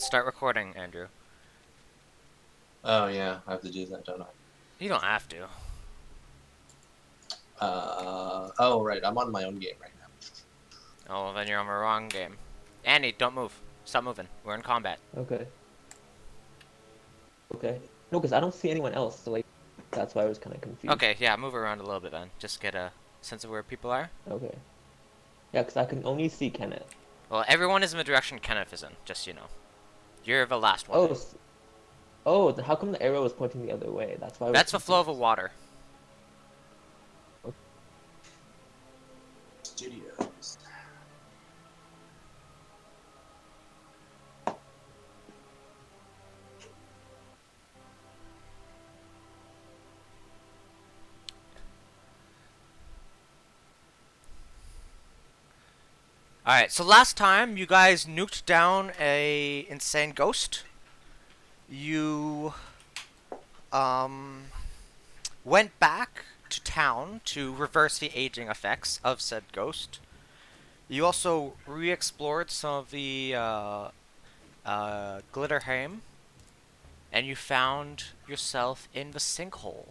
and start recording, Andrew. Oh yeah, I have to do that, don't You don't have to. I? Oh right, I'm on my own game right now. Oh, well, then you're on the wrong game. Andy, don't move. Stop moving. We're in combat. Okay. Okay. No, because I don't see anyone else, so like that's why I was kind of confused. Okay, yeah, move around a little bit then. Just get a sense of where people are. Okay. Yeah, because I can only see Kenneth. Well, everyone is in the direction Kenneth is in, just so you know. You're the last one Oh, in. how come the arrow was pointing the other way? That's why I was That's the flow of the confused. water. Okay. Studios. Alright, so last time you guys nuked down a insane ghost. You went back to town to reverse the aging effects of said ghost. You also re-explored some of the Glitterheim, and you found yourself in the sinkhole.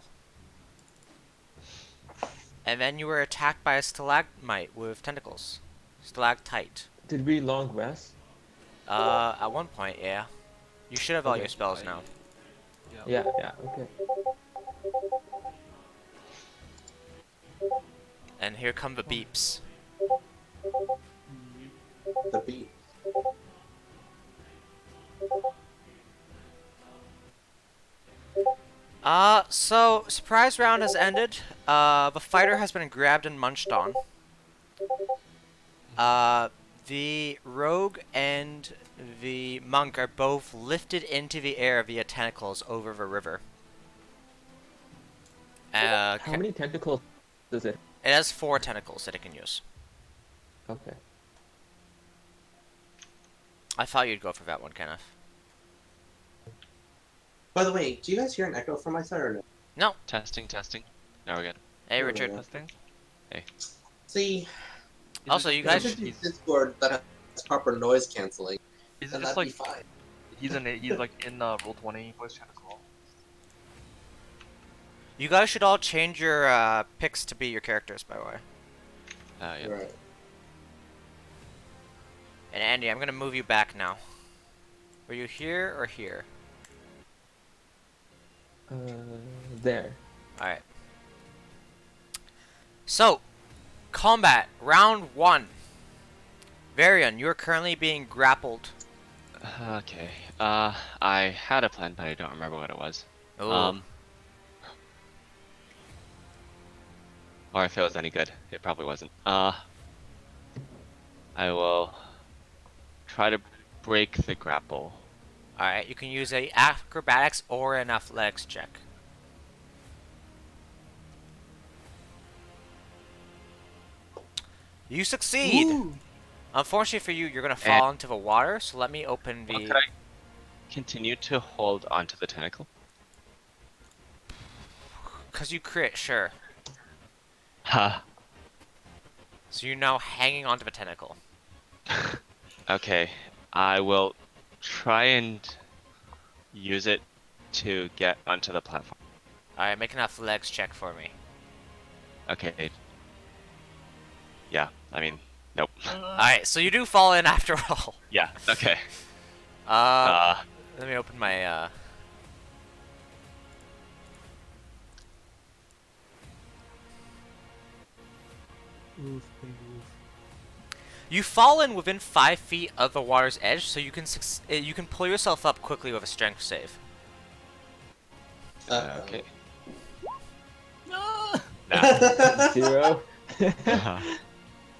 And then you were attacked by a stalagmite with tentacles. Stalactite. Did we long rest? At one point, yeah. You should have all your Okay. spells now. Yeah, yeah, okay. And here come the beeps. The beat. So, surprise round has ended. The fighter has been grabbed and munched on. The rogue and the monk are both lifted into the air via tentacles over the river. How many tentacles does it? It has 4 tentacles that it can use. Okay. I thought you'd go for that one, Kenneth. By the way, do you guys hear an echo from my side or no? No. Testing, testing. Now we're good. Hey, Oh, Richard. yeah. Testing. See, Also, you if guys... I could use Discord that has proper noise canceling, Is then it just that'd be like fine. he's like in Roll20 voice chat as well? You guys should all change your picks to be your characters, by the way. Yeah. Right. And Andy, I'm gonna move you back now. Were you here or here? There. Alright. So, combat, round 1. Varian, you are currently being grappled. Okay. I had a plan, but I don't remember what it was. Ooh. Or if it was any good. It probably wasn't. I will try to break the grapple. Alright, you can use a acrobatics or an athletics check. You succeed! Ooh. Unfortunately for you, you're gonna fall into the water, so let me open Well, the... could I continue to hold onto the tentacle? Cause you crit, sure. Ha. So you're now hanging onto the tentacle. Okay. I will try and use it to get onto the platform. Alright, make an athletics check for me. Okay. Yeah, I mean, nope. Alright, so you do fall in after all. Yeah, okay. Let me open my, Oof, big oof. You fall in within 5 feet of the water's edge, so you can pull yourself up quickly with a strength save. Okay. No! Nah. 0.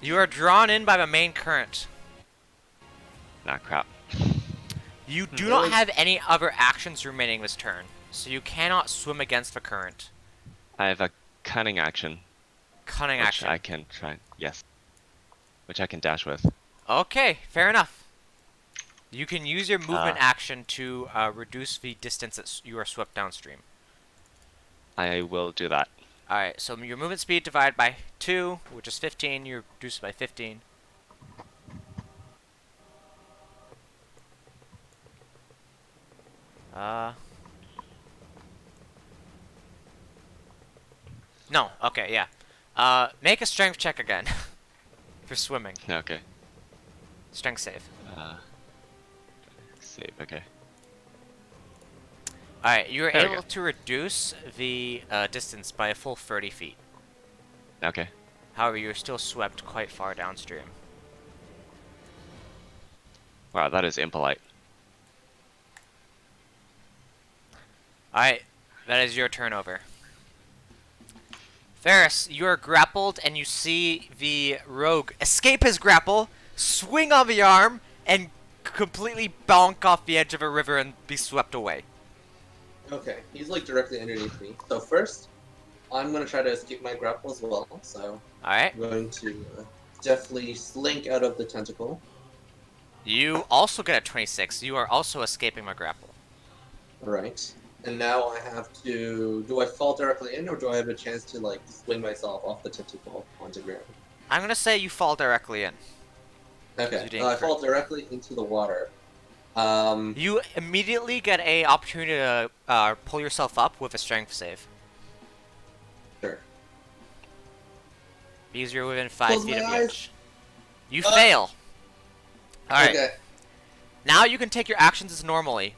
You are drawn in by the main current. Nah, crap. You do not have any other actions remaining this turn, so you cannot swim against the current. I have a cunning action, Cunning which action. I can try. Yes. Which I can dash with. Okay, fair enough. You can use your movement Ah. action to reduce the distance that you are swept downstream. I will do that. Alright, so your movement speed divided by 2, which is 15, you reduce it by 15. Uh. No. Okay. Yeah. Make a strength check again. For swimming. Okay. Strength save. Uh, save. Okay. Alright, you were There we able go. to reduce the distance by a full 30 feet. Okay. However, you're still swept quite far downstream. Wow, that is impolite. Alright, that is your turnover. Ferris, you are grappled and you see the rogue escape his grapple, swing on the arm, and completely bonk off the edge of a river and be swept away. Okay, he's like directly underneath me. So first, I'm gonna try to escape my grapple as well. So Alright, I'm going to definitely slink out of the tentacle. you also get a 26. You are also escaping my grapple. Right. And now I have to. Do I fall directly in, or do I have a chance to like swing myself off the tentacle onto ground? I'm gonna say you fall directly in. Okay. You didn't I crit. fall directly into the water. You immediately get a opportunity to pull yourself up with a strength save. Sure. Because you're within 5 Close feet of my the eyes. edge. You fail. Alright. Okay. Now you can take your actions as normally.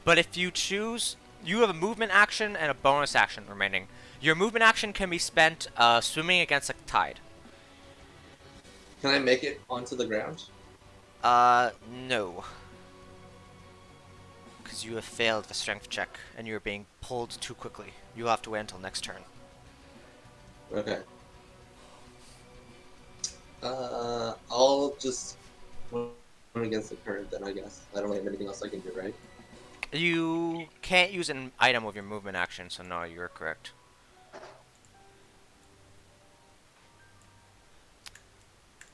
But if you choose, you have a movement action and a bonus action remaining. Your movement action can be spent swimming against a tide. Can I make it onto the ground? No. Because you have failed the strength check and you're being pulled too quickly. You'll have to wait until next turn. Okay. I'll just run against the current then, I guess. I don't have anything else I can do, right? You can't use an item with your movement action, so no, you're correct.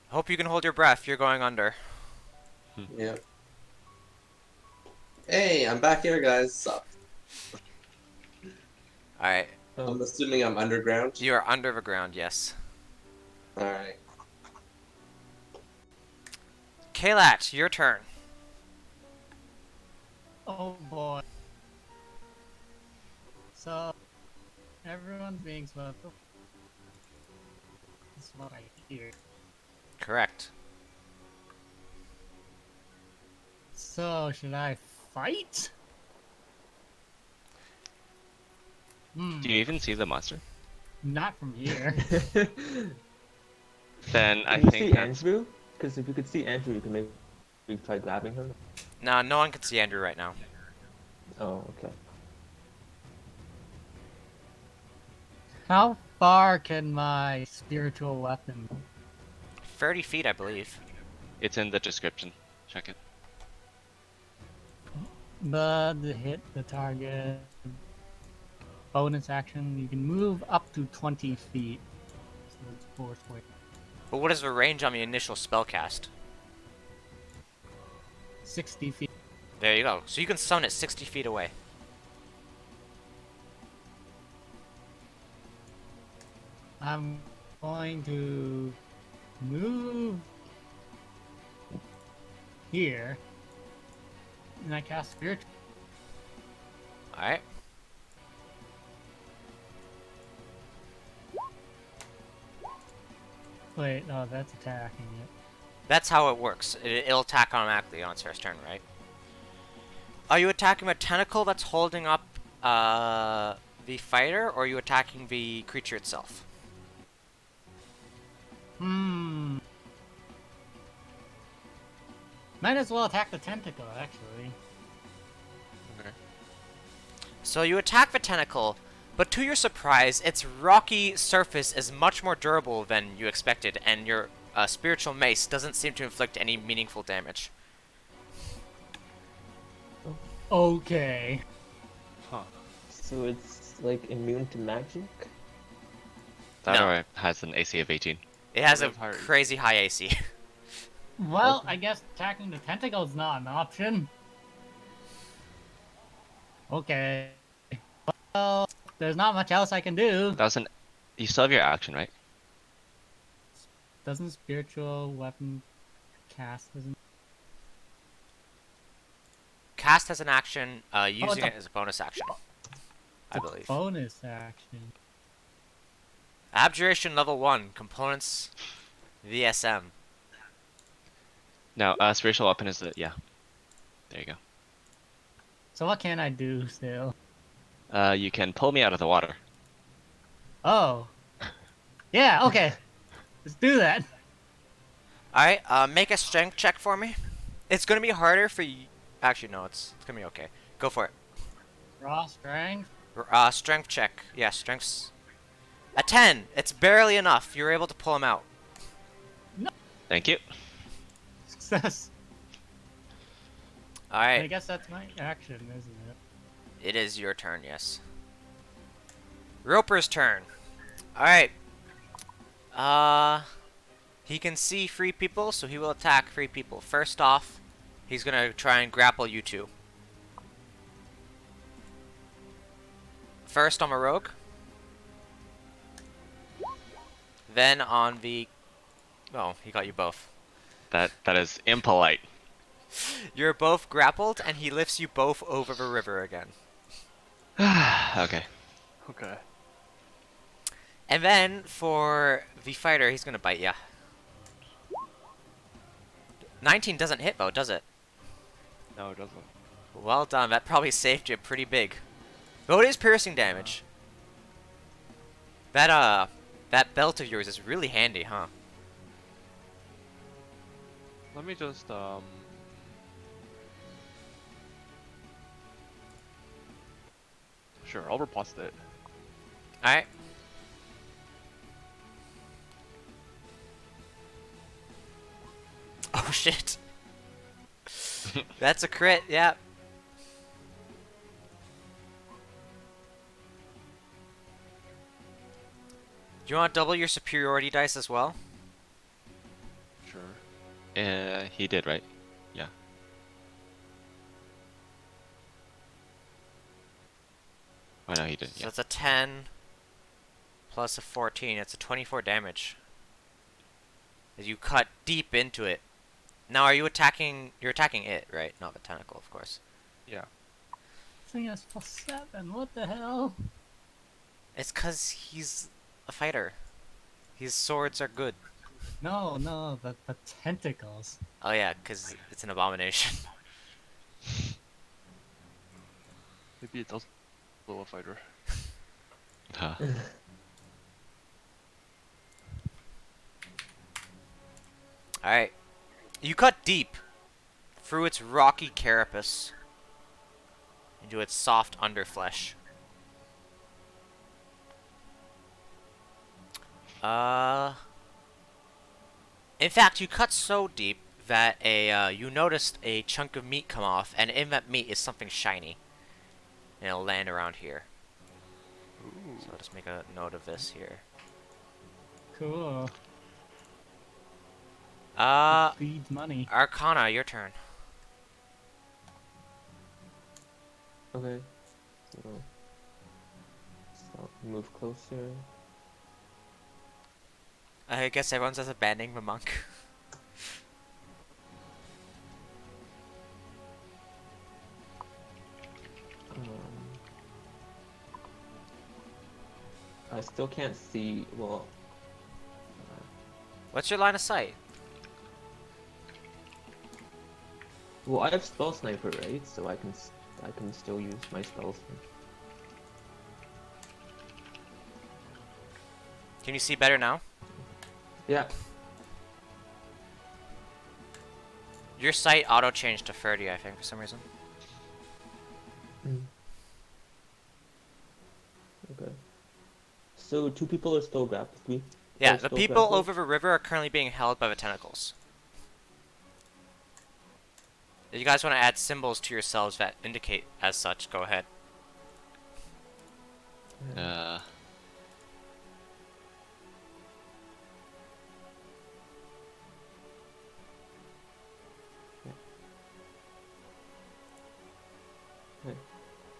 Hope you can hold your breath. You're going under. Yeah. Hey, I'm back here, guys. Sup? Alright. I'm assuming I'm underground. You are under the ground, yes. Alright. Kaylat, your turn. Oh boy. So, everyone's being swept. That's what I hear. Correct. So, should I fight? Do you even see the monster? Not from here. Then I Can you think see that's Andrew? Because if you could see Andrew, you can maybe try grabbing him. No, no one can see Andrew right now. Oh, okay. How far can my spiritual weapon? 30 feet, I believe. it's in the description. Check it. But to hit the target. Bonus action, you can move up to 20 feet. So it's 4 square. But what is the range on the initial spell cast? 60 feet. There you go. So you can summon it 60 feet away. I'm going to move here. And I cast spiritual. Alright. Wait, no, that's attacking it. That's how it works. It'll attack automatically on its first turn, right? Are you attacking a tentacle that's holding up the fighter, or are you attacking the creature itself? Hmm. Might as well attack the tentacle, actually. So you attack the tentacle, but to your surprise, its rocky surface is much more durable than you expected, and your spiritual mace doesn't seem to inflict any meaningful damage. Okay. So it's like immune to magic? That No. or it has an AC of 18. It has a That's hard. crazy high AC. Well, I guess attacking the tentacle is not an option. Okay. Well, there's not much else I can do. That was an. You still have your action, right? Doesn't spiritual weapon cast? Doesn't... cast as an action, using it's it as a bonus action. I It's a believe. bonus action. Abjuration level 1, components VSM. No, spiritual weapon is the yeah. There you So what can I do still? go. You can pull me out of the water. Oh. Yeah, okay. Let's do that. Alright, make a strength check for me. It's gonna be harder for you. Actually, no, it's gonna be okay. Go for it. Raw strength. Strength check. Yeah, strength's a 10. It's barely enough. You're able to pull him out. Thank you. Success. I Alright, guess that's my action, isn't it? it is your turn, yes. Roper's turn. Alright. He can see free people, so he will attack free people. First off, he's gonna try and grapple you two. First on a rogue. Then on the... Oh, he got you both. That is impolite. You're both grappled, and he lifts you both over the river again. Okay. Okay. And then, for the fighter, he's gonna bite ya. 19 doesn't hit, though, does it? No, it doesn't. Well done, that probably saved you pretty big. Though it is piercing damage. That belt of yours is really handy, huh? Let me just Sure, I'll riposte it. Alright. Oh shit. That's a crit, yeah. Do you want to double your superiority dice as well? Sure. He did, right? Yeah. Oh no, he didn't. So Yeah. it's a 10 plus a 14. It's a 24 damage. As you cut deep into it. Now, are you attacking? You're attacking it, right? Not the tentacle, of course. Yeah. This thing has +7. What the hell? It's because he's a fighter. His swords are good. No, the tentacles. Oh yeah, because it's an abomination. Maybe it's also a fighter. Huh. Alright. You cut deep through its rocky carapace into its soft underflesh. In fact, you cut so deep that you noticed a chunk of meat come off, and in that meat is something shiny. And it'll land around here. Ooh. So I'll just make a note of this here. Cool. Feeds money. Arcana, your turn. Okay. So move closer. I guess everyone says abandoning the monk. I still can't see. Well, What's your line of sight? I have spell sniper, right? So I can still use my spells. Can you see better now? Yeah. Your sight auto changed to 30, I think, for some reason. Okay. So 2 people are still grappled. Yeah, Are the still people grappled? over the river are currently being held by the tentacles. If you guys want to add symbols to yourselves that indicate as such, go ahead. Uh.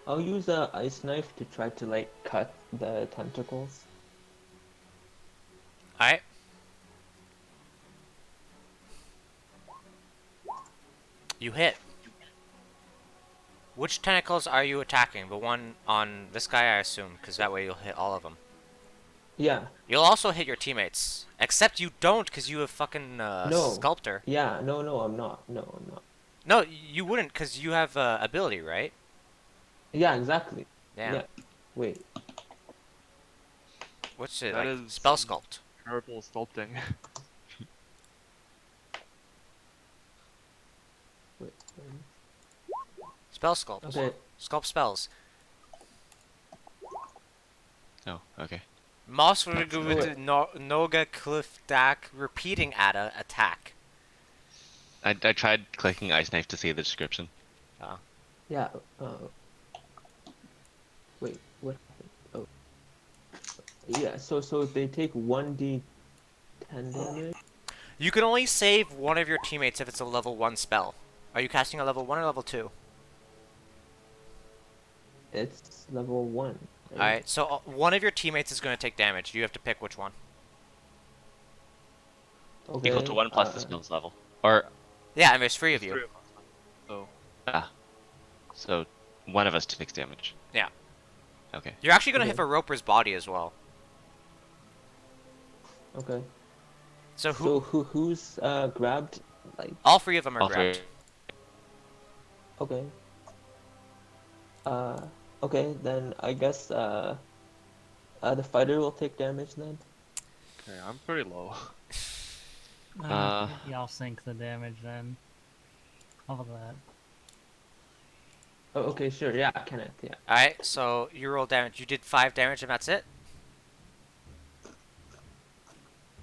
I'll use a ice knife to try to like cut the tentacles. Alright. You hit. Which tentacles are you attacking? The one on this guy, I assume, because that way you'll hit all of them. Yeah. You'll also hit your teammates. Except you don't, because you have fucking No. Sculptor. Yeah. No, I'm not. No, I'm not. No, you wouldn't, because you have ability, right? Yeah, exactly. Yeah. Yeah. Wait. What's it, That like, is spell some- sculpt? Terrible sculpting. Wait. Spell sculpt. Okay. Sculpt spells. Oh, okay. Moss Wait. Noga Cliff Dak repeating Ada attack. I tried clicking Ice Knife to see the description. Yeah. Wait. What happened? Oh. Yeah. So they take 1d10 damage. You can only save one of your teammates if it's a level 1 spell. Are you casting a level 1 or level 2? It's level 1. Right? Alright, so one of your teammates is going to take damage. You have to pick which one. Okay. Equal to 1 plus the spell's level. Or, Yeah, and there's 3 of Three you. of us. So so one of us takes damage. Yeah. Okay. You're actually going to Okay. hit for Roper's body as well. Okay. So So who's grabbed? Like. all 3 of them are All three. grabbed. Okay. Okay, then I guess the fighter will take damage then. okay, I'm pretty low. Maybe I'll sink the damage then. How about that? Oh, okay, sure. Yeah, Kenneth. Yeah. Alright, so you roll damage. You did 5 damage and that's it?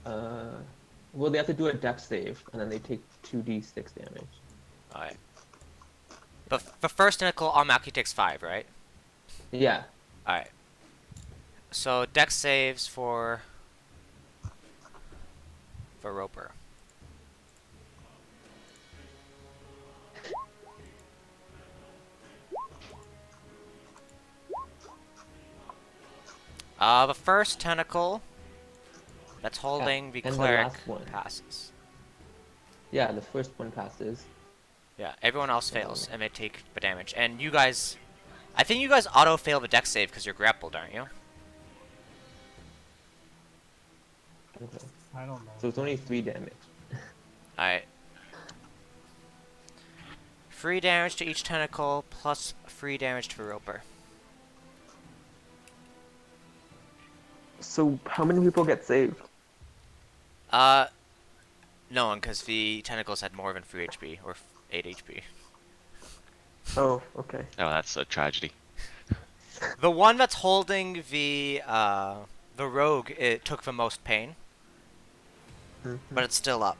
Well, they have to do a dex save, and then they take 2d6 damage. Alright. But the first tentacle automatically takes 5, right? Yeah. Alright. So dex saves for Roper. The first tentacle that's holding the and the cleric last one. passes. Yeah, the first one passes. Yeah, everyone else fails and they take the damage. And you guys, I think you guys auto fail the dex save because you're grappled, aren't you? Okay. I don't know. So it's only 3 damage. Alright. 3 damage to each tentacle plus 3 damage to Roper. So how many people get saved? No one, because the tentacles had more than 3 HP, or 8 HP. Oh, okay. Oh, that's a tragedy. The one that's holding the rogue, it took the most pain, but it's still up.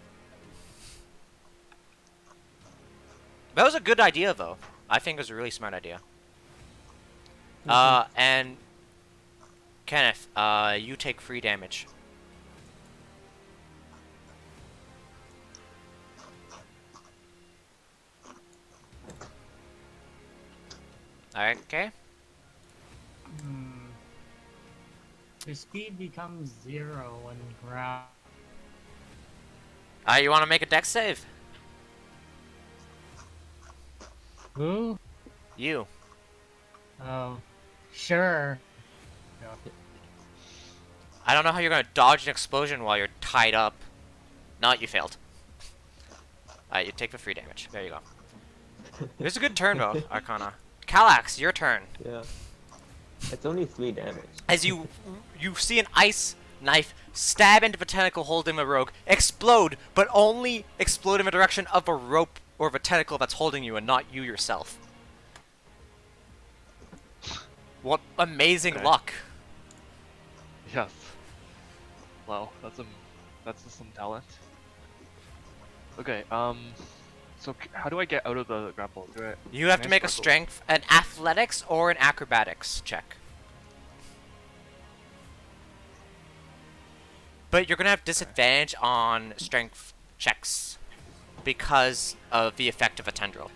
That was a good idea, though. I think it was a really smart idea. And Kenneth, you take 3 damage. Alright, okay. His speed becomes 0 when ground. You want to make a dex save? Who? You. Oh, sure. I don't know how you're gonna dodge an explosion while you're tied up. No, you failed. Alright, you take the 3 damage. There you go. It was a good turn, though, Arcana. Kallax, your turn. Yeah. It's only 3 damage. As you see an ice knife stab into the tentacle holding the rogue, explode, but only explode in the direction of a rope or the tentacle that's holding you and not you yourself. What amazing Okay. luck. Yes. Wow, that's just some talent. Okay, so how do I get out of the grapple? You have can to I make a struggle? strength, an athletics or an acrobatics check. But you're gonna have disadvantage on strength checks because of the effect of a tendril.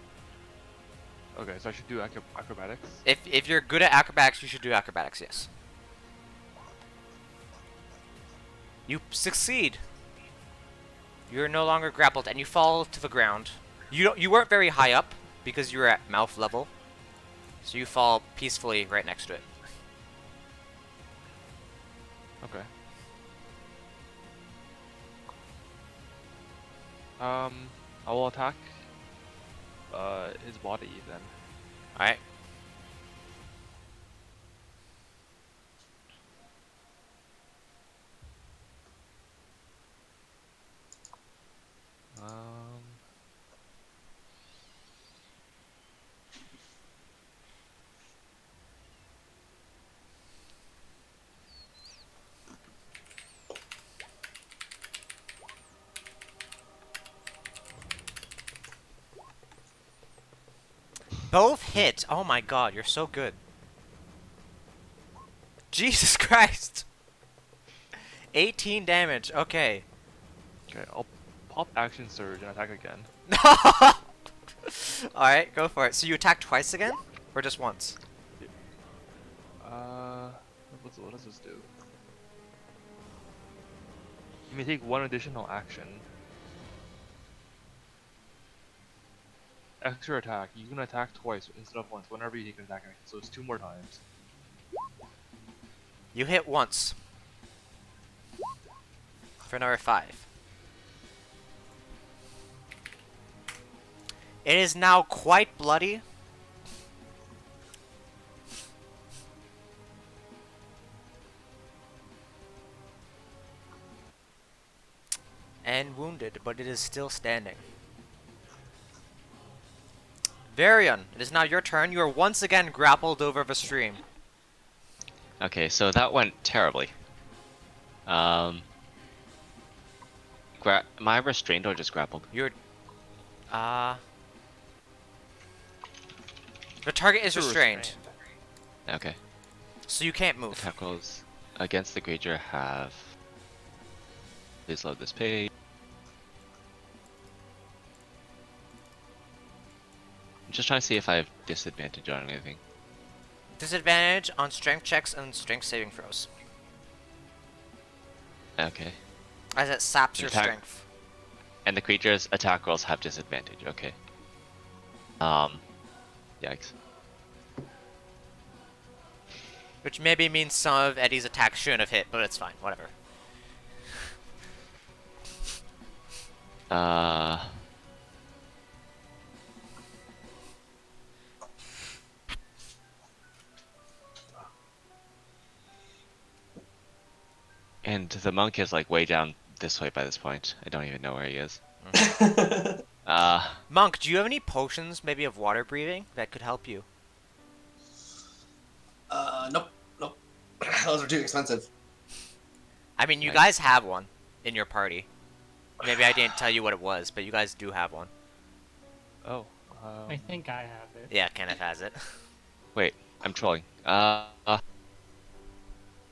Okay, so I should do acrobatics. If you're good at acrobatics, you should do acrobatics, yes. You succeed. You're no longer grappled and you fall to the ground. You weren't very high up because you were at mouth level. So you fall peacefully right next to it. Okay. I will attack his body then. Alright. Um, Both hit. Oh my god, you're so good. Jesus Christ. 18 damage. Okay. okay, I'll pop action surge and attack again. Alright, go for it. So you attack twice again? Or just once? What does this do? You may take one additional action. Extra attack. You can attack twice instead of once whenever you take an attack action. So it's 2 more times. You hit once. For number 5. It is now quite bloody. And wounded, but it is still standing. Varian, it is now your turn. You are once again grappled over the stream. Okay, so that went terribly. Am I restrained or just grappled? You're... The target is You're restrained, Okay. so you can't move. Attack rolls against the creature have. Please load this page. I'm just trying to see if I have disadvantage on anything. Disadvantage on strength checks and strength saving throws, Okay. as it saps your Attack- strength. And the creature's attack rolls have disadvantage. Okay. Yikes. Which maybe means some of Eddie's attacks shouldn't have hit, but it's fine, whatever. And the monk is like way down this way by this point. I don't even know where he is. Monk, do you have any potions, maybe of water breathing, that could help you? Nope. Those are too expensive. I mean, you Nice. guys have one in your party. Maybe I didn't tell you what it was, but you guys do have one. Oh. I think I have it. Yeah, Kenneth has it. Wait, I'm trolling.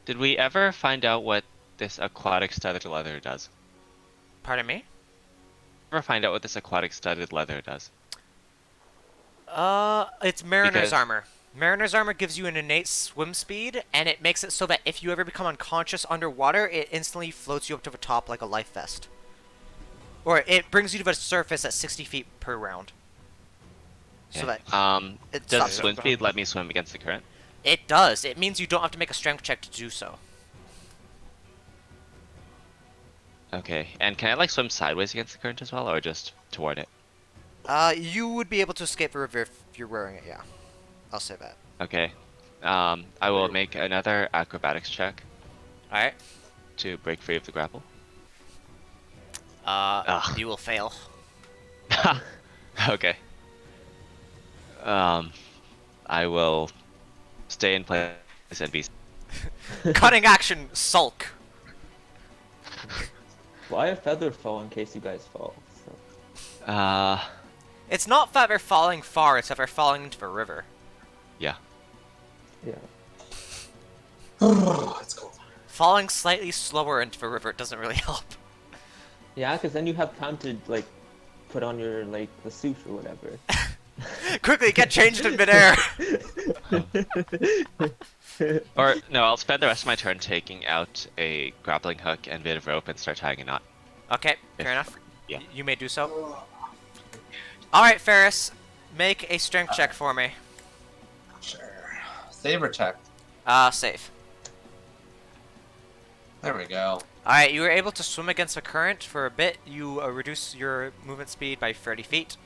Did we ever find out what this aquatic studded leather does? Pardon me? Ever find out what this aquatic studded leather does? It's Mariner's Because- Armor. Mariner's Armor gives you an innate swim speed, and it makes it so that if you ever become unconscious underwater, it instantly floats you up to the top like a life vest. Or it brings you to the surface at 60 feet per round. So that it Does stops. swim speed let me swim against the current? It does. It means you don't have to make a strength check to do so. Okay, and can I like swim sideways against the current as well, or just toward it? You would be able to escape the river if you're wearing it, yeah. I'll say that. Okay. I will make another acrobatics check Alright. to break free of the grapple. You will fail. Okay. I will stay in place and be. Cutting action, sulk. Well, I have feather fall in case you guys fall. So. It's not that they're falling far, it's that they're falling into the river. Yeah. Yeah. It's cold. Falling slightly slower into the river doesn't really help. Yeah, because then you have time to like put on your like the suit or whatever. Quickly, get changed in midair! Or no, I'll spend the rest of my turn taking out a grappling hook and bit of rope and start tying a knot. Okay, fair If- enough. yeah. You may do so. Alright, Ferris. Make a strength check for me. Sure. Save or check? Safe. There we go. Alright, you were able to swim against the current for a bit. You reduce your movement speed by 30 feet.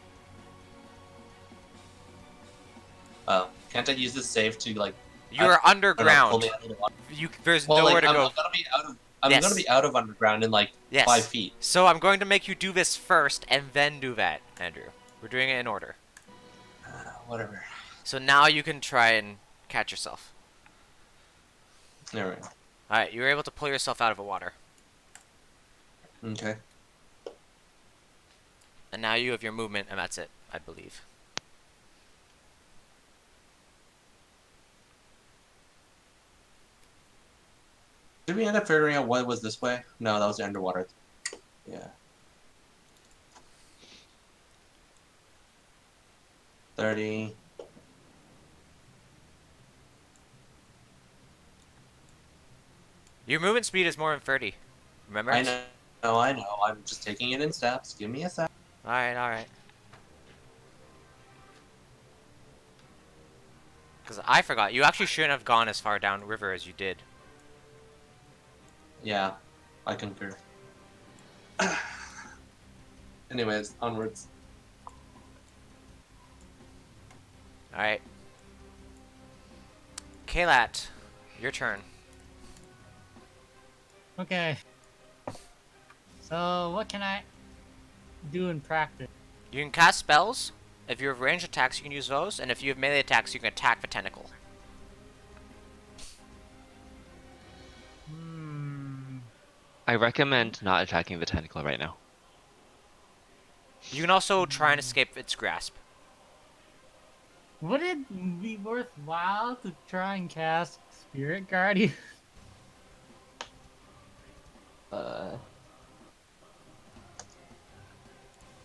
Can't I use this save to like? You're pull underground. me out of the water? There's Well, nowhere like, to I'm go. gonna be out of. I'm Yes. gonna be out of underground in like Yes. 5 feet. So I'm going to make you do this first and then do that, Andrew. We're doing it in order. Whatever. So now you can try and catch yourself. There we go. Alright, you were able to pull yourself out of the water. Okay. And now you have your movement, and that's it, I believe. Did we end up figuring out what was this way? No, that was the underwater. Yeah. 30. Your movement speed is more than 30. Remember? I know. I know. I'm just taking it in steps. Give me a sec. Alright, alright. Because I forgot. You actually shouldn't have gone as far down river as you did. Yeah, I concur. Anyways, onwards. Alright. Kalat, your turn. Okay. So what can I do in practice? You can cast spells. If you have ranged attacks, you can use those. And if you have melee attacks, you can attack the tentacle. I recommend not attacking the tentacle right now. You can also try and escape its grasp. Would it be worthwhile to try and cast Spirit Guardian? Uh,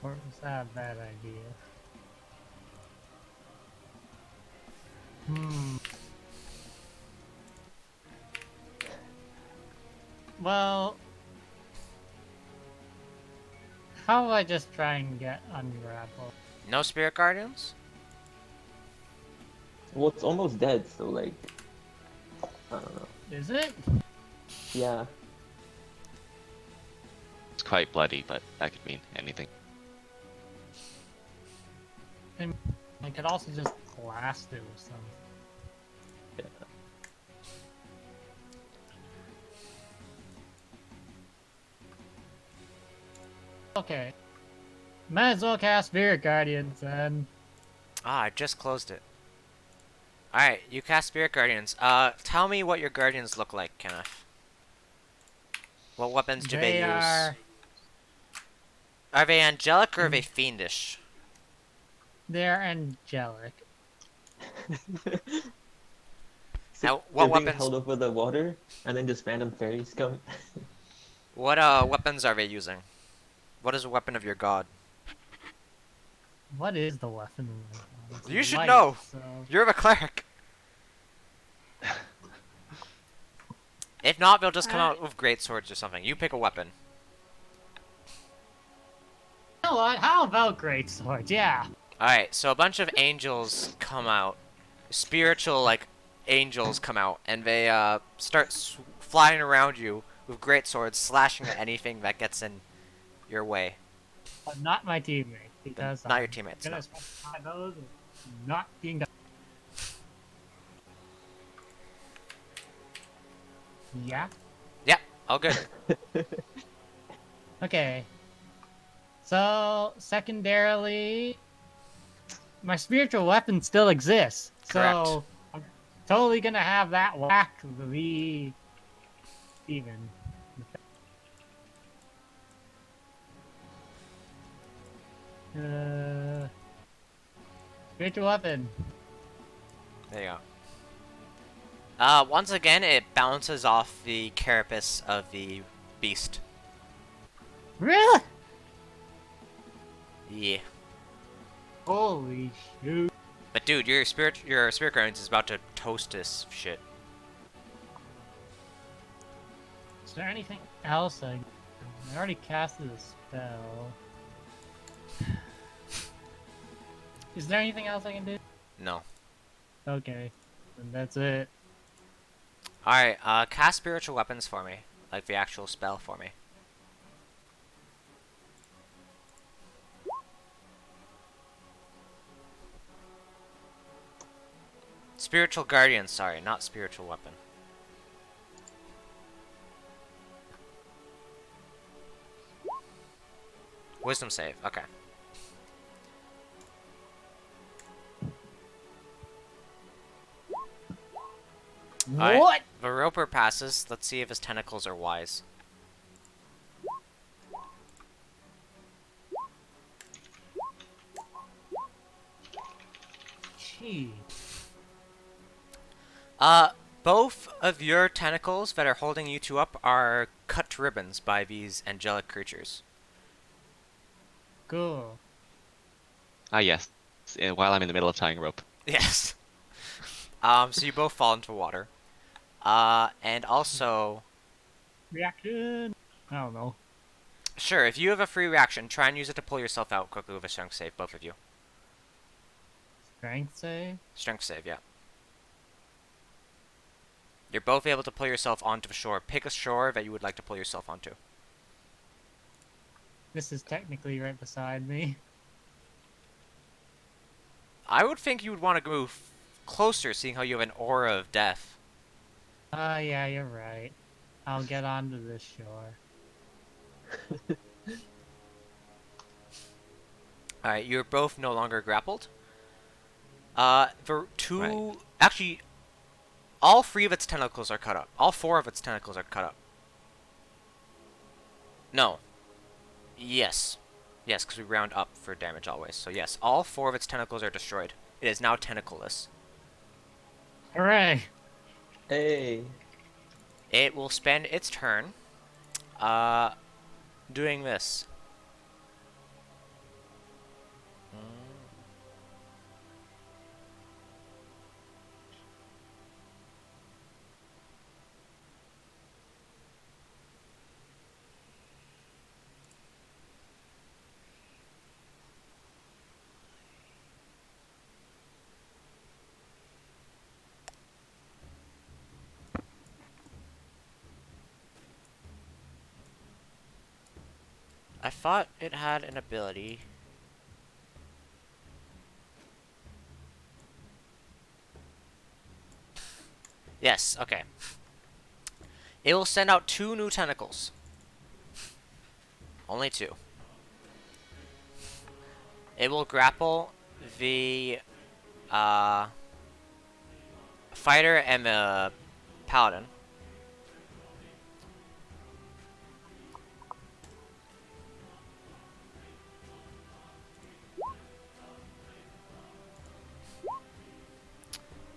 Or was that a bad idea? Well, how about I just try and get ungrappled? No spirit guardians? well, it's almost dead, so like, I don't know. Is it? Yeah. It's quite bloody, but that could mean anything. I could also just blast it with something. Yeah. Okay. Might as well cast Spirit Guardians then. Ah, I just closed it. Alright, you cast spirit guardians. Tell me what your guardians look like, Kenneth. What weapons do they use? Are they angelic or are they fiendish? They're angelic. Now, what They're being weapons? held over the water, and then just random fairies come. What weapons are they using? What is the weapon of your god? What is the weapon? It's You should light, know. So... You're the cleric. If not, they'll just come out with great swords or something. You pick a weapon. You know what? How about Great Swords? Yeah. Alright, so a bunch of angels come out. Spiritual, like, angels come out. And they, start flying around you with great swords, slashing at anything that gets in your way. But not my teammate. Because Not your teammates, gonna no. spend those not being done. Yeah. Yep, all good. Okay. So, secondarily, my spiritual weapon still exists. Correct. So, I'm totally gonna have that whack the even. Spiritual weapon. There you go. Once again, it bounces off the carapace of the beast. Really? Yeah. Holy shoot. But dude, your spirit guardians is about to toast this shit. Is there anything else I already casted a spell. Is there anything else I can do? No. Okay, and that's it. Alright, cast spiritual weapons for me. Like the actual spell for me. Spiritual guardian, sorry, not spiritual weapon. Wisdom save, okay. Alright, What? the roper passes. Let's see if his tentacles are wise. Gee. Both of your tentacles that are holding you two up are cut to ribbons by these angelic creatures. Cool. Ah, yes. While I'm in the middle of tying a rope. Yes. So you both fall into water. And also, Reaction. I don't know. sure, if you have a free reaction, try and use it to pull yourself out quickly with a strength save, both of you. Strength save. Strength save, yeah. You're both able to pull yourself onto the shore. Pick a shore that you would like to pull yourself onto. This is technically right beside me. I would think you would want to move closer, seeing how you have an aura of death. Yeah, you're right. I'll get onto this shore. Alright, you're both no longer grappled. The two... Right. Actually, all three of its tentacles are cut up. All four of its tentacles are cut up. No. Yes. Yes, because we round up for damage always. So yes, all four of its tentacles are destroyed. It is now tentacleless. Hooray! Hey. It will spend its turn, doing this. I thought it had an ability. Yes, okay. It will send out 2 new tentacles. Only 2. It will grapple the fighter and the paladin.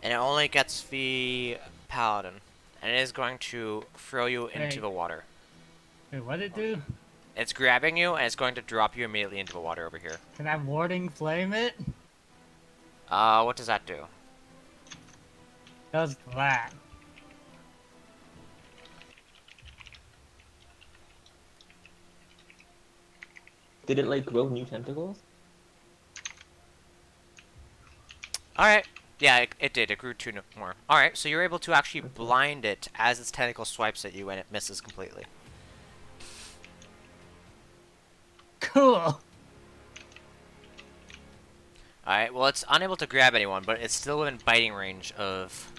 And it only gets the paladin. And it is going to throw you into Hey. the water. Wait, what'd it do? It's grabbing you and it's going to drop you immediately into the water over here. Can I warding flame it? What does that do? Does that. Did it like grow new tentacles? Alright. Yeah, it did. It grew 2 more. Alright, so you're able to actually Okay. blind it as its tentacle swipes at you and it misses completely. Cool! Alright, well it's unable to grab anyone, but it's still within biting range of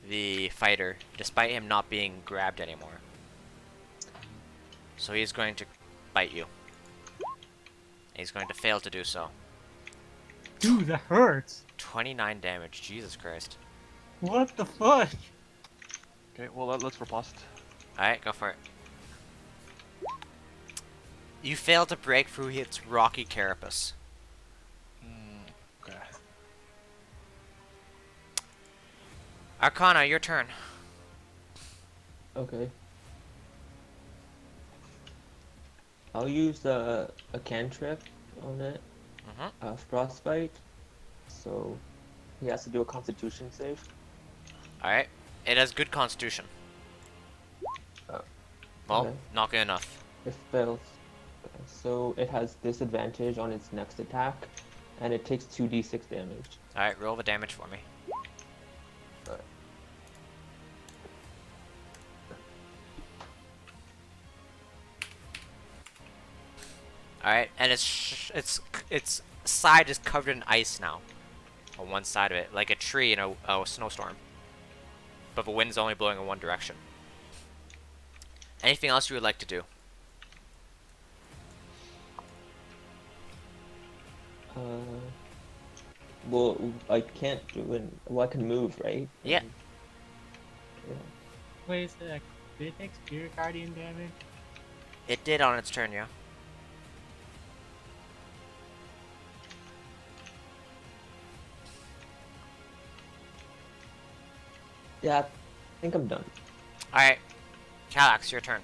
the fighter, despite him not being grabbed anymore. So he's going to bite you. He's going to fail to do so. Dude, that hurts! 29 damage, Jesus Christ. What the fuck? Okay, well let's riposte. Alright, go for it. You fail to break through its rocky carapace. Okay. Arcana, your turn. Okay. I'll use a cantrip on it. Mm-hmm. Frostbite. So he has to do a Constitution save. Alright. It has good constitution. Oh, Well, okay. not good enough. It fails. So it has disadvantage on its next attack, and it takes 2d6 damage. Alright, roll the damage for me. All right, and its side is covered in ice now, on one side of it, like a tree in a snowstorm. But the wind's only blowing in one direction. Anything else you would like to do? Well, I can't do it. Well, I can move, right? Yeah. Yeah. Wait a sec. Did it take Spirit Guardian damage? It did on its turn, yeah. Yeah, I think I'm done. All right, Calax, your turn.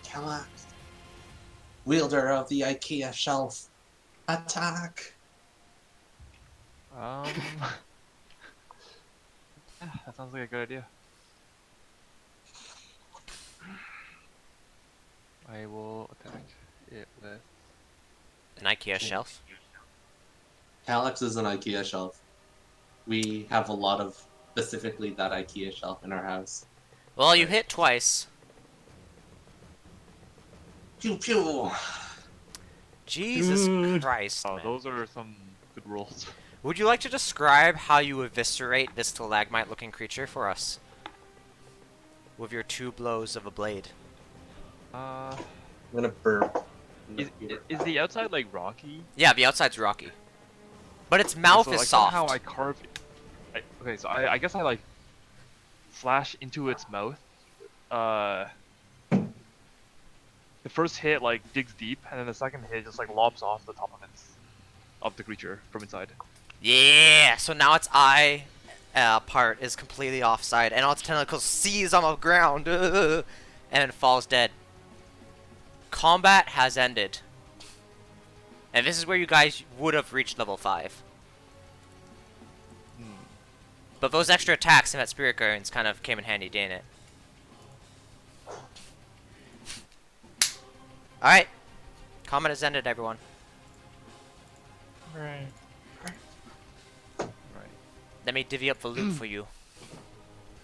Kallax, wielder of the IKEA shelf, attack! Yeah, that sounds like a good idea. I will attack it with. An IKEA shelf. Kallax is an IKEA shelf. We have a lot of specifically that IKEA shelf in our house. Well, you hit twice. Pew pew! Jesus Dude. Christ, Oh, man. those are some good rolls. Would you like to describe how you eviscerate this stalagmite-looking creature for us? With your 2 blows of a blade. Uh, I'm gonna burp. is the outside like rocky? Yeah, the outside's rocky. But its mouth So, is like, soft. Somehow I carve it. Okay, so I guess I like slash into its mouth. The first hit like digs deep, and then the second hit just like lobs off the top of the creature from inside. Yeah, so now its eye part is completely offside, and all its tentacles seize on the ground, and it falls dead. Combat has ended. And this is where you guys would have reached level 5. But those extra attacks and that Spirit Guardians kind of came in handy, didn't it? Alright. Combat has ended, everyone. Right. Right. Let me divvy up the loot for you.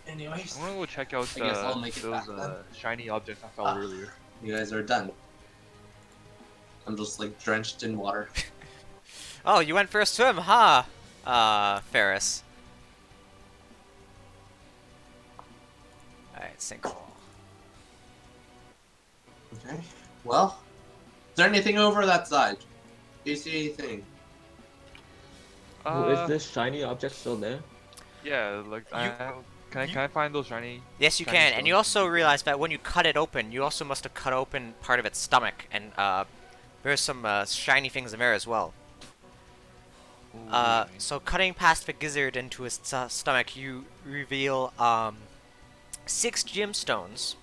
Anyways, I'm gonna go check out I guess I'll make it those back then. shiny objects I found earlier. you guys are done. I'm just like drenched in water. Oh, you went for a swim, huh? Ferris. Alright, sinkhole. Okay. Well, is there anything over that side? Do you see anything? Oh, is this shiny object still there? Yeah, like can I find those shiny? Yes, you Shiny can, and you stones. also realize that when you cut it open, you also must have cut open part of its stomach, and there's some shiny things in there as well. Ooh, So cutting past the gizzard into his stomach, you reveal 6 gemstones,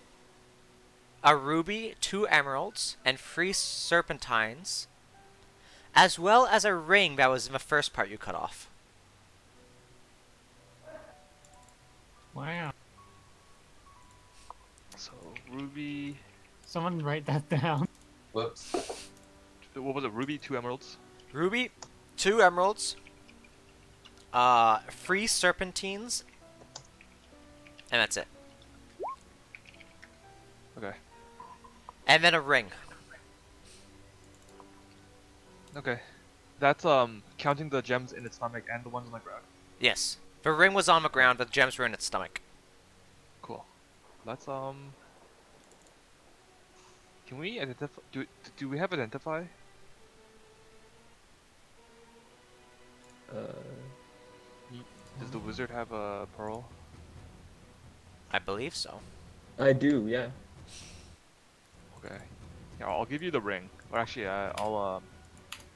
a ruby, 2 emeralds, and 3 serpentines, as well as a ring that was in the first part you cut off. Wow. So ruby. Someone write that down. Whoops. What was it? Ruby, 2 emeralds. Ruby, 2 emeralds, 3 serpentines, and that's it. Okay. And then a ring. Okay. That's counting the gems in its stomach and the ones on the ground. Yes. The ring was on the ground, the gems were in its stomach. Cool. Let's Can we identify? Do we have identify? Does the wizard have a pearl? I believe so. I do, yeah. Okay. Yeah, I'll give you the ring. Or actually, I'll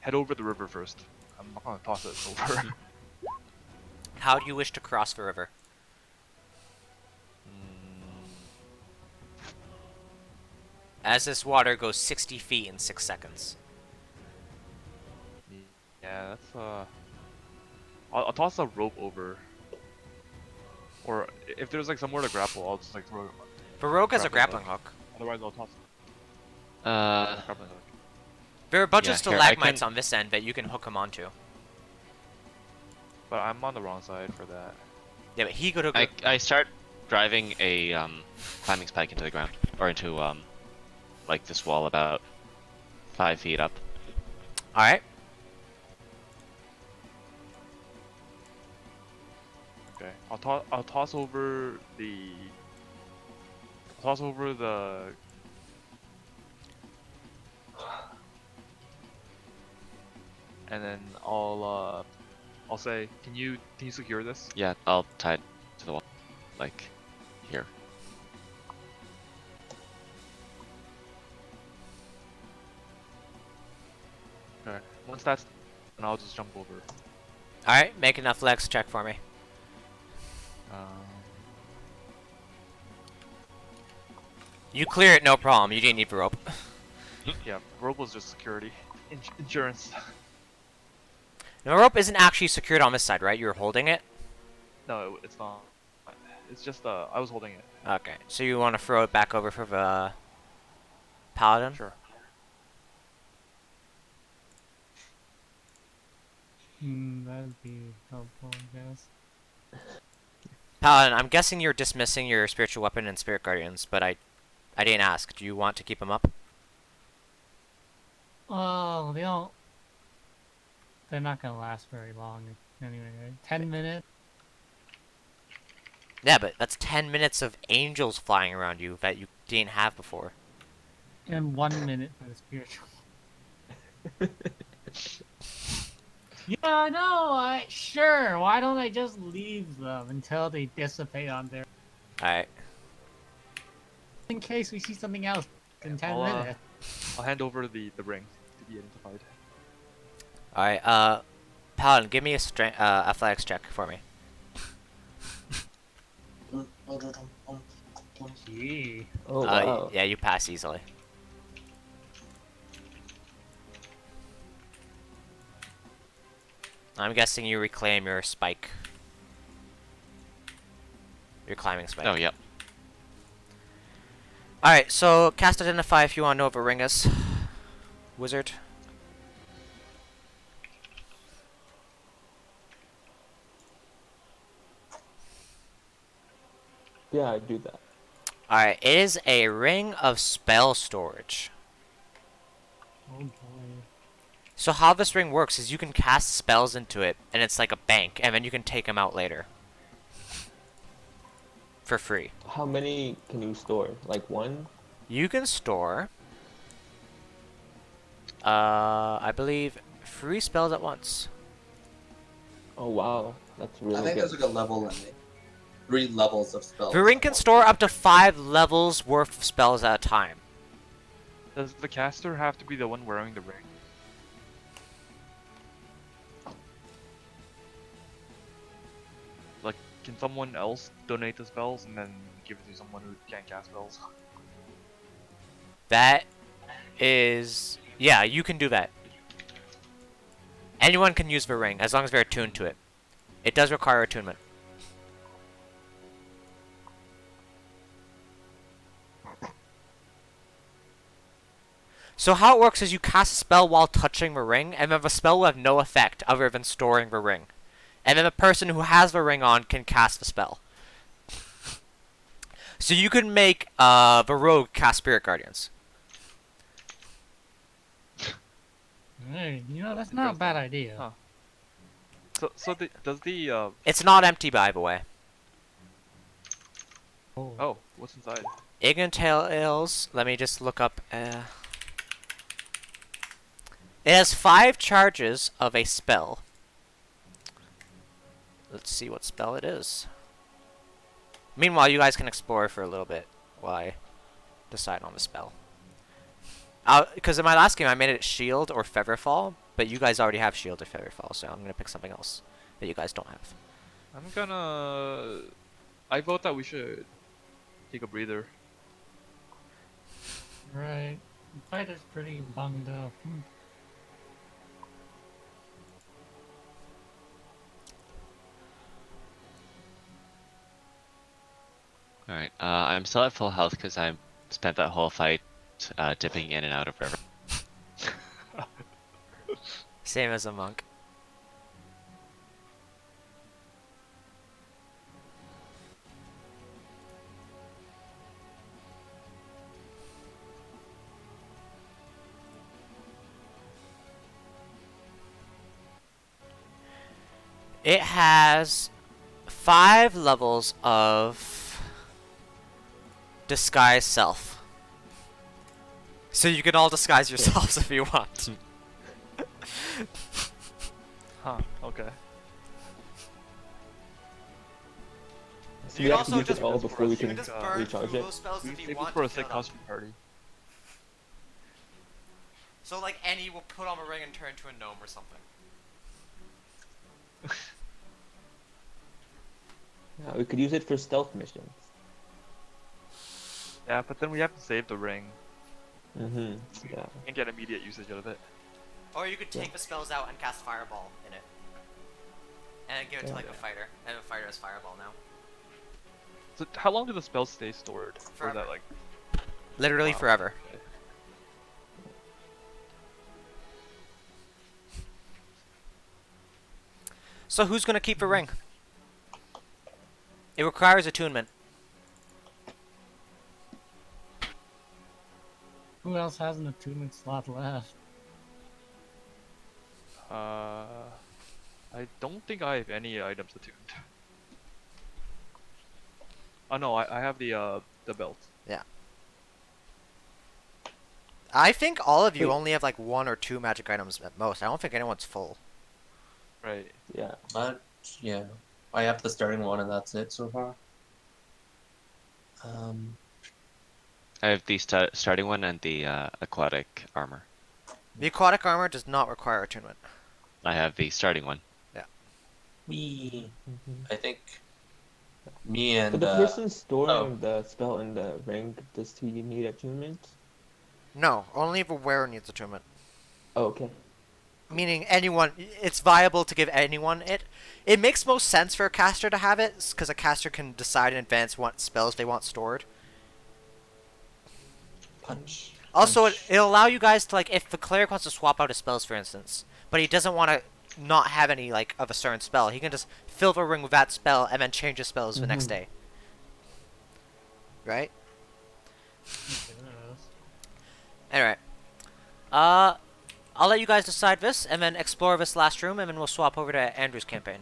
head over the river first. I'm not gonna toss it over. How do you wish to cross the river? As this water goes 60 feet in 6 seconds. Yeah, that's I'll toss a rope over. Or if there's like somewhere to grapple, I'll just like throw it. The rogue has a Grappling grappling hook. Otherwise, I'll toss Uh, a grappling hook. There are a bunch Yeah, of here, I stalagmites can- on this end that you can hook him onto. But I'm on the wrong side for that. Yeah, but he could hook. I start driving a climbing spike into the ground, or into like this wall about 5 feet up. All right. Okay. I'll toss over the. Toss over the. And then I'll say, can you secure this? Yeah, I'll tie it to the wall, like here. Okay. Once that's done, I'll just jump over. All right. Make an athletics check for me. Um, You clear it, no problem. You didn't need the rope. yeah, rope was just security. Insurance. The rope isn't actually secured on this side, right? You're holding it. No, it's not. It's just I was holding it. Okay. So you want to throw it back over for the paladin? Sure. That'd be helpful, I guess. Paladin, I'm guessing you're dismissing your spiritual weapon and spirit guardians, but I didn't ask. Do you want to keep them up? Oh, they don't. They're not gonna last very long anyway, right? 10 minutes? Yeah, but that's 10 minutes of angels flying around you that you didn't have before. And 1 minute for the spiritual. Yeah, no, sure. Why don't I just leave them until they dissipate on their. Alright. In case we see something else in 10 I'll, minutes. I'll hand over the ring to be identified. Alright, Paladin, give me a athletics check for me. Gee. Oh wow. Yeah, you pass easily. I'm guessing you reclaim your spike. Your climbing spike. Oh, yep. Alright, so cast Identify if you want to know what a ring is. Wizard. Yeah, I do that. Alright, it is a ring of spell storage. Oh boy. So how this ring works is you can cast spells into it, and it's like a bank, and then you can take them out later. For free. How many can you store? Like one? You can store, I believe, 3 spells at once. Oh wow, that's really I think good. there's like a level limit. 3 levels of spells. The ring can store up to 5 levels worth of spells at a time. Does the caster have to be the one wearing the ring? Like, can someone else donate the spells and then give it to someone who can't cast spells? That is... Yeah, you can do that. Anyone can use the ring, as long as they're attuned to it. It does require attunement. So how it works is you cast a spell while touching the ring, and then the spell will have no effect other than storing the ring. And then the person who has the ring on can cast the spell. So you can make the rogue cast Spirit Guardians. Hey, you know, that's not a bad idea. Huh. So does the It's not empty, by the way. oh, what's inside? It entails, let me just look up. It has 5 charges of a spell. Let's see what spell it is. Meanwhile, you guys can explore for a little bit while I decide on the spell. Because in my last game, I made it Shield or Featherfall, but you guys already have Shield or Featherfall, so I'm gonna pick something else that you guys don't have. I'm gonna. I vote that we should take a breather. Right. The fight is pretty bunged up. Alright, I'm still at full health because I spent that whole fight dipping in and out of river. Same as a monk. It has 5 levels of disguise self. So you can all disguise yourselves if you want. Huh. Okay. So You we can have to also use just- it all before we you can can just uh, burn recharge through it. those spells We if you save want it for a to fill sick it up. costume party. So like Annie will put on a ring and turn into a gnome or something. Yeah, we could use it for stealth missions. Yeah, but then we have to save the ring. Mm-hmm. Yeah. We can get immediate usage out of it. Or you could take Yeah. the spells out and cast Fireball in it. And give it to Yeah. like a fighter. And a fighter has Fireball now. So how long do the spells stay stored? Or is Forever. that like? Literally Wow. forever. Okay. So who's gonna keep the ring? It requires attunement. Who else has an attunement slot left? I don't think I have any items attuned. Oh no, I have the belt. I think all of you Wait. only have like 1 or 2 magic items at most. I don't think anyone's full. Right. Yeah. But yeah, I have the starting one, and that's it so far. I have the starting one and the aquatic armor. The aquatic armor does not require attunement. I have the starting one. we. Mm-hmm. I think me and But the person storing oh. the spell in the ring, does he need attunement? No, only the wearer needs attunement. Oh, okay. Meaning anyone, it's viable to give anyone it. It makes most sense for a caster to have it, because a caster can decide in advance what spells they want stored. punch. Also, punch. it'll allow you guys to, like, if the cleric wants to swap out his spells, for instance, but he doesn't want to not have any, like, of a certain spell, he can just fill the ring with that spell and then change his spells the next Mhm. day. Right? Alright. I'll let you guys decide this, and then explore this last room, and then we'll swap over to Andrew's campaign.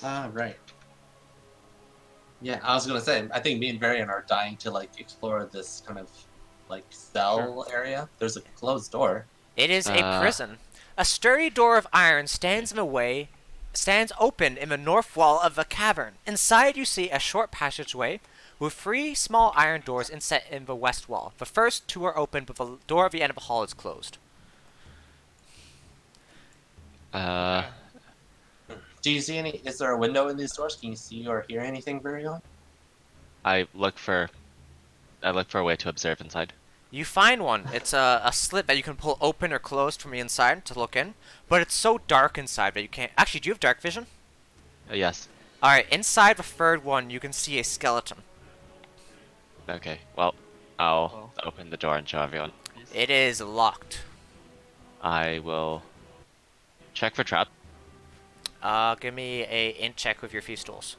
Ah, right. Yeah, I was gonna say, I think me and Varian are dying to like explore this kind of like cell area. There's a closed door. It is a prison. A sturdy door of iron stands open in the north wall of the cavern. Inside you see a short passageway with 3 small iron doors inset in the west wall. The first 2 are open, but the door at the end of the hall is closed. Do you see any? Is there a window in these doors? Can you see or hear anything, Varian? I look for a way to observe inside. You find one. It's a slit that you can pull open or closed from the inside to look in, but it's so dark inside that you can't... Actually, do you have dark vision? Yes. Alright, inside the third one, you can see a skeleton. Okay. Well, I'll open the door and show everyone. It is locked. I will check for trap. Give me a int check with your thieves tools.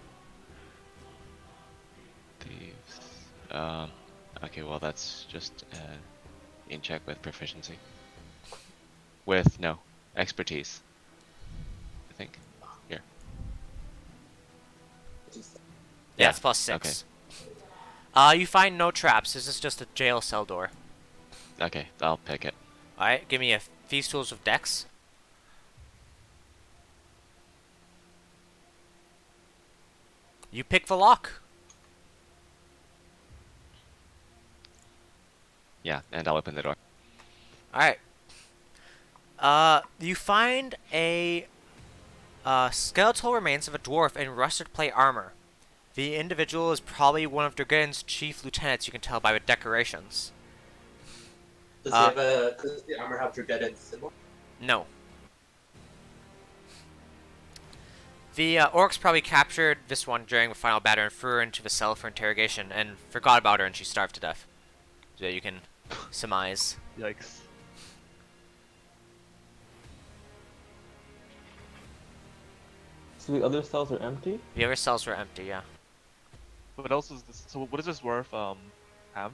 Thieves. Okay, well that's just in check with proficiency. With no expertise. I think. Here. Yeah, it's plus 6. You find no traps. This is just a jail cell door. Okay, I'll pick it. Alright, give me a thieves tools with dex. You pick the lock. Yeah, and I'll open the door. Alright. You find a skeletal remains of a dwarf in rusted plate armor. The individual is probably one of Dragon's chief lieutenants, you can tell by the decorations. Does the armor have Dragon's symbol? No. The orcs probably captured this one during the final battle and threw her into the cell for interrogation and forgot about her and she starved to death. So you can surmise. Yikes. So the other cells are empty? The other cells were empty, yeah. What else is this? So what is this worth, Ham?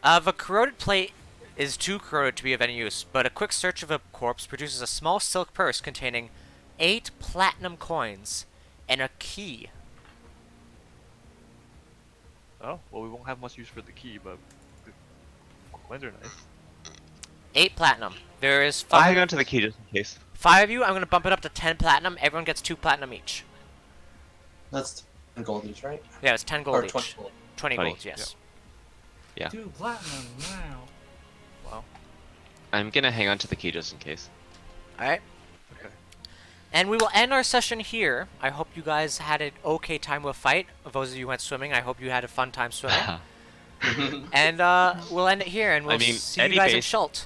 The corroded plate is too corroded to be of any use, but a quick search of a corpse produces a small silk purse containing 8 platinum coins and a key. Oh, well, we won't have much use for the key, but the coins are nice. 8 platinum. There is I'll 5. hang on to the key just in case. 5 of you. I'm gonna bump it up to 10 platinum. Everyone gets 2 platinum each. That's 10 gold each, right? Yeah, it's 10 gold Or each. 20 gold. 20 20, gold, yes. Yeah. 2 platinum. Wow. Wow. I'm gonna hang on to the key just in case. Alright. Okay. And we will end our session here. I hope you guys had an okay time with fight. Those of you who went swimming, I hope you had a fun time swimming. And we'll end it here, and we'll mean, see Eddie you guys in base- Schult.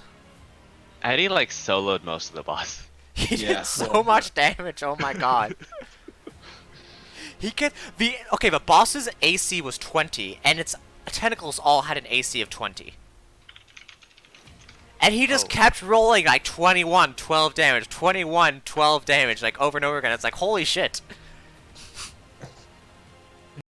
Eddie like soloed most of the boss. He Yeah. did so much damage. Oh my god. He could the boss's AC was 20, and its tentacles all had an AC of 20. And he just Oh. kept rolling like 21, 12 damage, 21, 12 damage, like over and over again. It's like, holy shit.